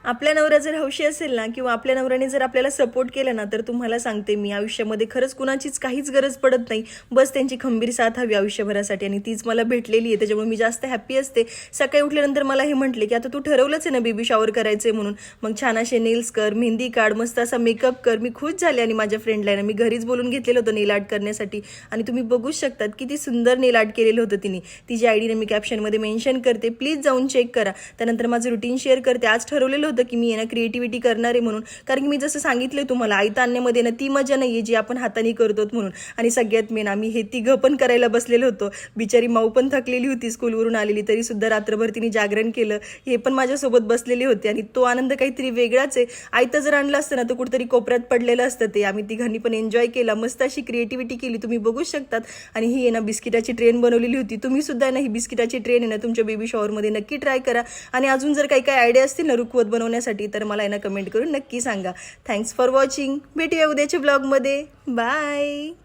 आपल्या नवरा जर हौशी असेल ना किंवा आपल्या नवऱ्याने जर आपल्याला सपोर्ट केला ना, तर तुम्हाला सांगते मी, आयुष्यामध्ये खरंच कुणाचीच काहीच गरज पडत नाही. बस त्यांची खंबीर साथ हवी आयुष्यभरासाठी आणि तीच मला भेटलेली आहे. त्याच्यामुळे मी जास्त हॅप्पी असते. सकाळी उठल्यानंतर मला हे म्हटले की आता तू ठरवलंच आहे ना बेबी शॉवर करायचंय म्हणून, मग छान असे नेल्स कर, मेहंदी काढ, मस्त असा मेकअप कर. मी खुश झाले आणि माझ्या फ्रेंडला ना मी घरीच बोलून घेतलेलं होतं नेल आर्ट करण्यासाठी आणि तुम्ही बघू शकतात किती सुंदर नेल आर्ट केलेलं होतं तिने. तिची आयडी मी कॅप्शनमध्ये मेन्शन करते, प्लीज जाऊन चेक करा. त्यानंतर माझं रुटीन शेअर करते. आज ठरवलेलं होतं की मी ना क्रिएटिव्हिटी करणार आहे म्हणून, कारण की मी जसं सांगितलं तुम्हाला आयतं आणण्यामध्ये ना ती मजा नाही आहे जी आपण हाताने करतो म्हणून. आणि सगळ्यात मेन आम्ही हे तिघं पण करायला बसलेलो होतो. बिचारी माऊ पण थकलेली होती स्कूलवरून आलेली, तरी सुद्धा रात्रभर तिने जागरण केलं. हे पण माझ्यासोबत बसलेले होते आणि तो आनंद काहीतरी वेगळाच आहे. आयतं जर आणलं असतं ना तर कुठेतरी कोपऱ्यात पडलेलं असतं ते. आम्ही तिघांनी पण एन्जॉय केला, मस्त अशी क्रिएटिव्हिटी केली, तुम्ही बघू शकतात. आणि ही आहे ना बिस्किटाची ट्रेन बनवलेली होती. तुम्ही सुद्धा ना ही बिस्किटाची ट्रेन आहे ना तुमच्या बेबी शॉवरमध्ये नक्की ट्राय करा. आणि अजून जर काही आयडिया असतील ना रुखवत बनवण्यासाठी तर मला आहे ना कमेंट करून नक्की सांगा. Thanks for watching. भेटूया उद्याच्या ब्लॉगमध्ये. बाय.